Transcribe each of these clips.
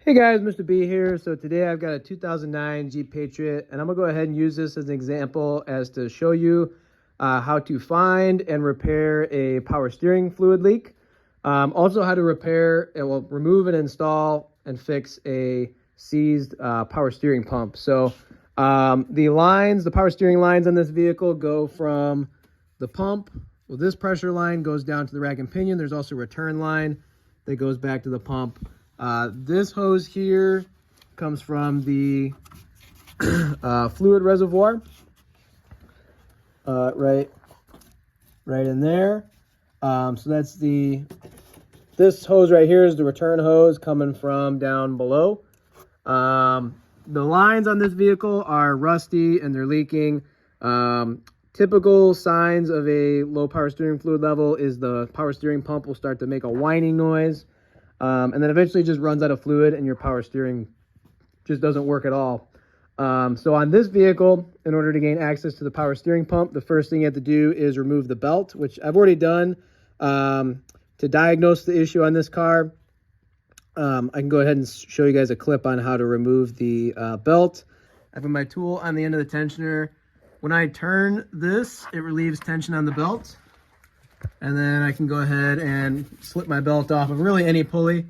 Hey guys, Mr.B here. So today I've got a 2009 Jeep Patriot, and I'm gonna go ahead and use this as an example as to show you how to find and repair a power steering fluid leak. Also how to remove and install and fix a seized power steering pump. So the power steering lines on this vehicle go from the pump. Well, this pressure line goes down to the rack and pinion. There's also a return line that goes back to the pump. This hose here comes from the fluid reservoir, right in there. So that's this hose right here is the return hose coming from down below. The lines on this vehicle are rusty and they're leaking. Typical signs of a low power steering fluid level is the power steering pump will start to make a whining noise. And then eventually just runs out of fluid and your power steering just doesn't work at all. So on this vehicle, in order to gain access to the power steering pump, the first thing you have to do is remove the belt, which I've already done to diagnose the issue on this car. I can go ahead and show you guys a clip on how to remove the belt. I have my tool on the end of the tensioner. When I turn this, it relieves tension on the belt. And then I can go ahead and slip my belt off of really any pulley.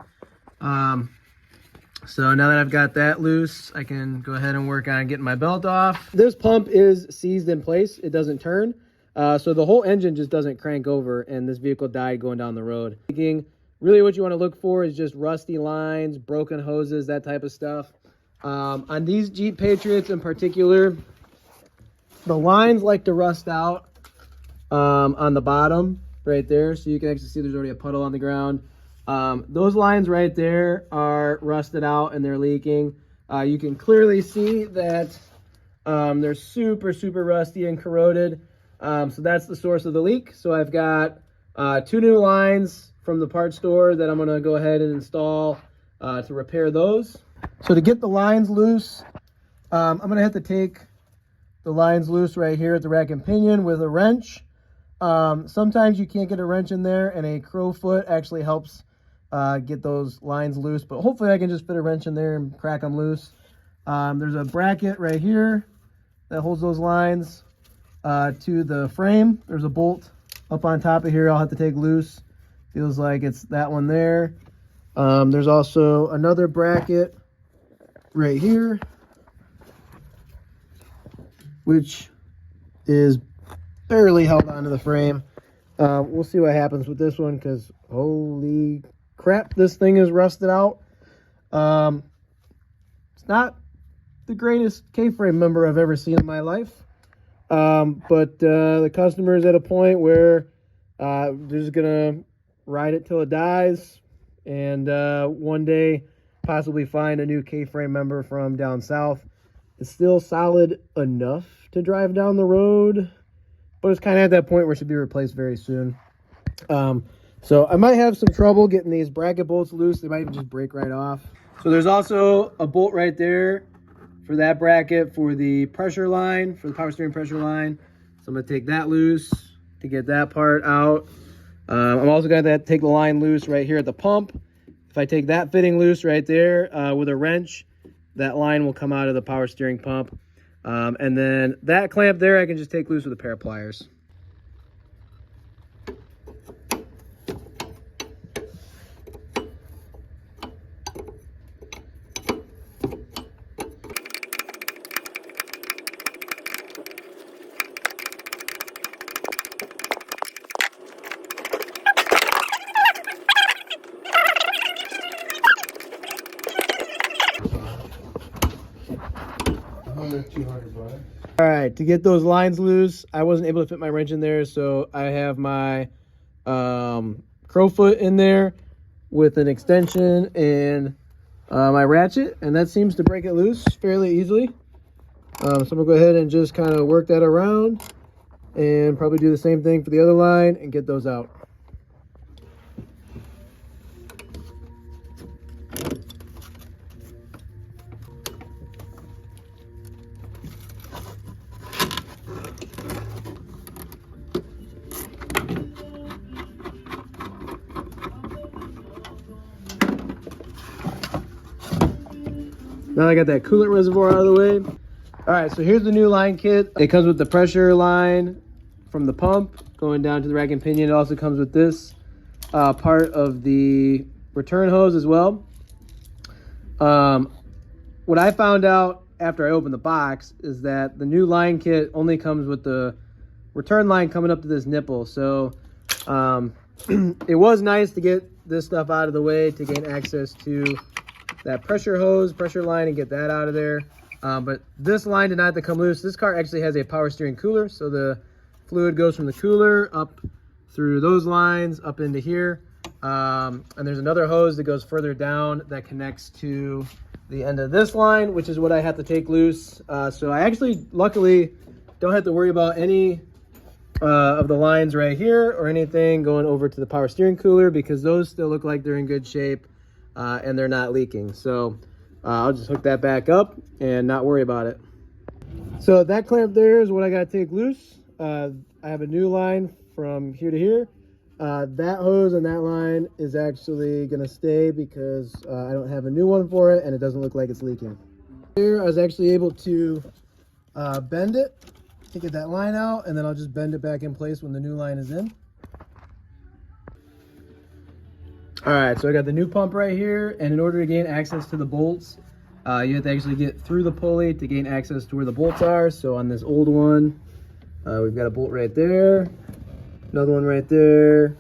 So now that I've got that loose, I can go ahead and work on getting my belt off. This pump is seized in place. It doesn't turn. So the whole engine just doesn't crank over, and this vehicle died going down the road. Really what you want to look for is just rusty lines, broken hoses, that type of stuff. On these Jeep Patriots in particular, the lines like to rust out on the bottom right there, so you can actually see there's already a puddle on the ground. Those lines right there are rusted out and they're leaking. You can clearly see that they're super rusty and corroded. So that's the source of the leak. So I've got 2 new lines from the parts store that I'm going to go ahead and install to repair those. So to get the lines loose, I'm going to have to take the lines loose right here at the rack and pinion with a wrench. Sometimes you can't get a wrench in there, and a crow foot actually helps get those lines loose, but hopefully I can just fit a wrench in there and crack them loose. There's a bracket right here that holds those lines to the frame. There's a bolt up on top of here I'll have to take loose. Feels like it's that one there. There's also another bracket right here, which is barely held onto the frame. We'll see what happens with this one, because holy crap, this thing is rusted out. It's not the greatest K-frame member I've ever seen in my life, but the customer is at a point where they're just gonna ride it till it dies, and one day possibly find a new K-frame member from down south. It's still solid enough to drive down the road, but it's kind of at that point where it should be replaced very soon. So I might have some trouble getting these bracket bolts loose. They might even just break right off. So there's also a bolt right there for that bracket for the pressure line, for the power steering pressure line. So I'm going to take that loose to get that part out. I'm also going to take the line loose right here at the pump. If I take that fitting loose right there with a wrench, that line will come out of the power steering pump. And then that clamp there, I can just take loose with a pair of pliers. All right, to get those lines loose, I wasn't able to fit my wrench in there, so I have my crow foot in there with an extension and my ratchet, and that seems to break it loose fairly easily. So I'm gonna go ahead and just kind of work that around and probably do the same thing for the other line and get those out. Now I got that coolant reservoir out of the way. All right, so here's the new line kit. It comes with the pressure line from the pump going down to the rack and pinion. It also comes with this part of the return hose as well. What I found out after I opened the box is that the new line kit only comes with the return line coming up to this nipple. So it was nice to get this stuff out of the way to gain access to that pressure hose, pressure line, and get that out of there. But this line did not have to come loose. This car actually has a power steering cooler, so the fluid goes from the cooler up through those lines up into here. And there's another hose that goes further down that connects to the end of this line, which is what I have to take loose. So I actually, luckily, don't have to worry about any of the lines right here or anything going over to the power steering cooler, because those still look like they're in good shape and they're not leaking. So I'll just hook that back up and not worry about it. So that clamp there is what I got to take loose. I have a new line from here to here. That hose and that line is actually going to stay because I don't have a new one for it and it doesn't look like it's leaking. Here I was actually able to bend it to get that line out, and then I'll just bend it back in place when the new line is in. All right, so I got the new pump right here, and in order to gain access to the bolts, you have to actually get through the pulley to gain access to where the bolts are. So on this old one, we've got a bolt right there, another one right there,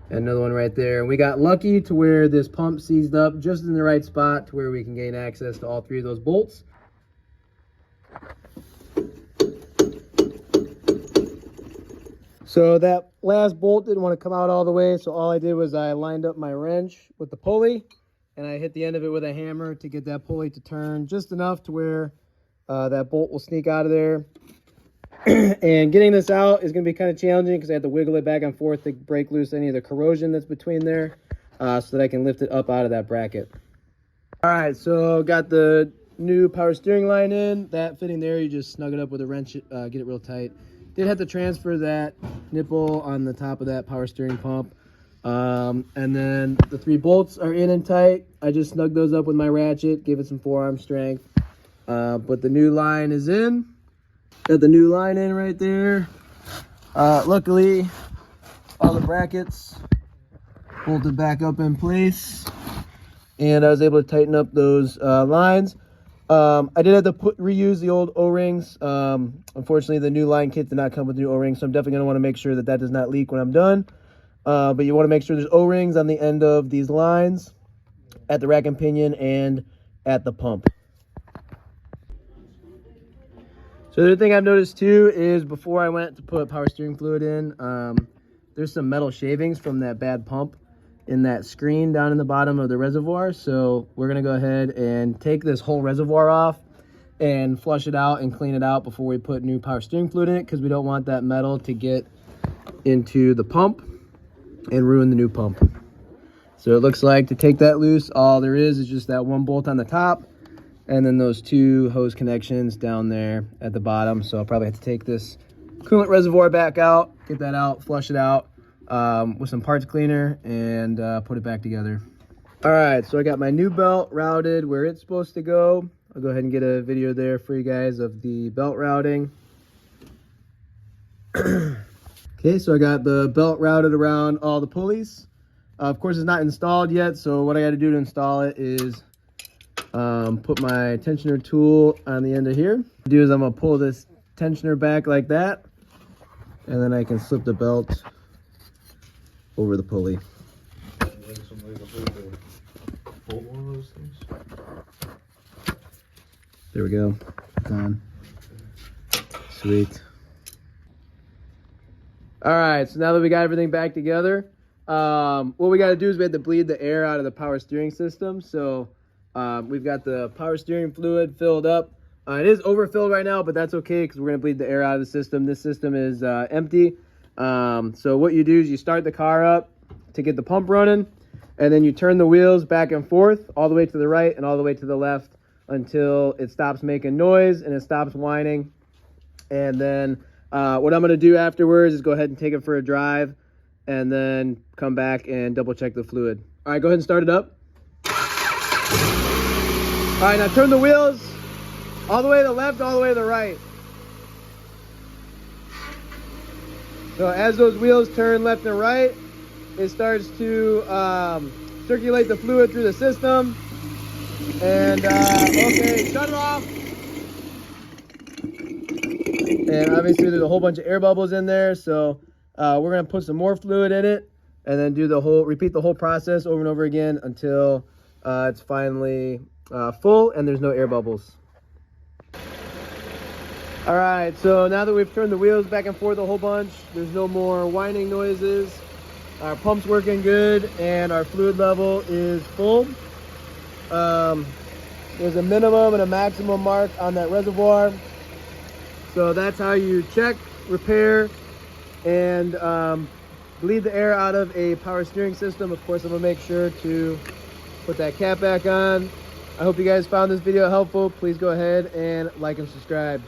and another one right there. And we got lucky to where this pump seized up just in the right spot to where we can gain access to all three of those bolts. So that last bolt didn't want to come out all the way, so all I did was I lined up my wrench with the pulley, and I hit the end of it with a hammer to get that pulley to turn just enough to where that bolt will sneak out of there. And getting this out is going to be kind of challenging because I have to wiggle it back and forth to break loose any of the corrosion that's between there so that I can lift it up out of that bracket. All right, so got the new power steering line in. That fitting there, you just snug it up with a wrench, get it real tight. Did have to transfer that nipple on the top of that power steering pump. And then the three bolts are in and tight. I just snugged those up with my ratchet, gave it some forearm strength. But the new line is in. Got the new line in right there. Luckily, all the brackets bolted back up in place, and I was able to tighten up those lines. I did have to reuse the old O-rings. Unfortunately, the new line kit did not come with new O-rings, so I'm definitely going to want to make sure that that does not leak when I'm done. But you want to make sure there's O-rings on the end of these lines, at the rack and pinion, and at the pump. So the other thing I've noticed too is before I went to put power steering fluid in, there's some metal shavings from that bad pump in that screen down in the bottom of the reservoir. So we're gonna go ahead and take this whole reservoir off and flush it out and clean it out before we put new power steering fluid in it, because we don't want that metal to get into the pump and ruin the new pump. So it looks like to take that loose, all there is just that one bolt on the top and then those two hose connections down there at the bottom. So I'll probably have to take this coolant reservoir back out, get that out, flush it out with some parts cleaner, and put it back together. All right, so I got my new belt routed where it's supposed to go. I'll go ahead and get a video there for you guys of the belt routing. Okay, so I got the belt routed around all the pulleys. Of course, it's not installed yet, so what I got to do to install it is put my tensioner tool on the end of here. What I do is I'm going to pull this tensioner back like that, and then I can slip the belt over the pulley. There we go. It's on. Sweet. All right, so now that we got everything back together, what we got to do is we have to bleed the air out of the power steering system. So we've got the power steering fluid filled up. It is overfilled right now, but that's okay because we're going to bleed the air out of the system. This system is empty. So what you do is you start the car up to get the pump running, and then you turn the wheels back and forth all the way to the right and all the way to the left until it stops making noise and it stops whining. And then what I'm going to do afterwards is go ahead and take it for a drive and then come back and double check the fluid. All right, go ahead and start it up. All right, now turn the wheels all the way to the left, all the way to the right. So as those wheels turn left and right, it starts to circulate the fluid through the system. And okay, shut it off. And obviously there's a whole bunch of air bubbles in there, so we're gonna put some more fluid in it and then repeat the whole process over and over again until it's finally full and there's no air bubbles. All right, so now that we've turned the wheels back and forth a whole bunch, there's no more whining noises. Our pump's working good and our fluid level is full. There's a minimum and a maximum mark on that reservoir. So that's how you check, repair, and bleed the air out of a power steering system. Of course, I'm gonna make sure to put that cap back on. I hope you guys found this video helpful. Please go ahead and like and subscribe.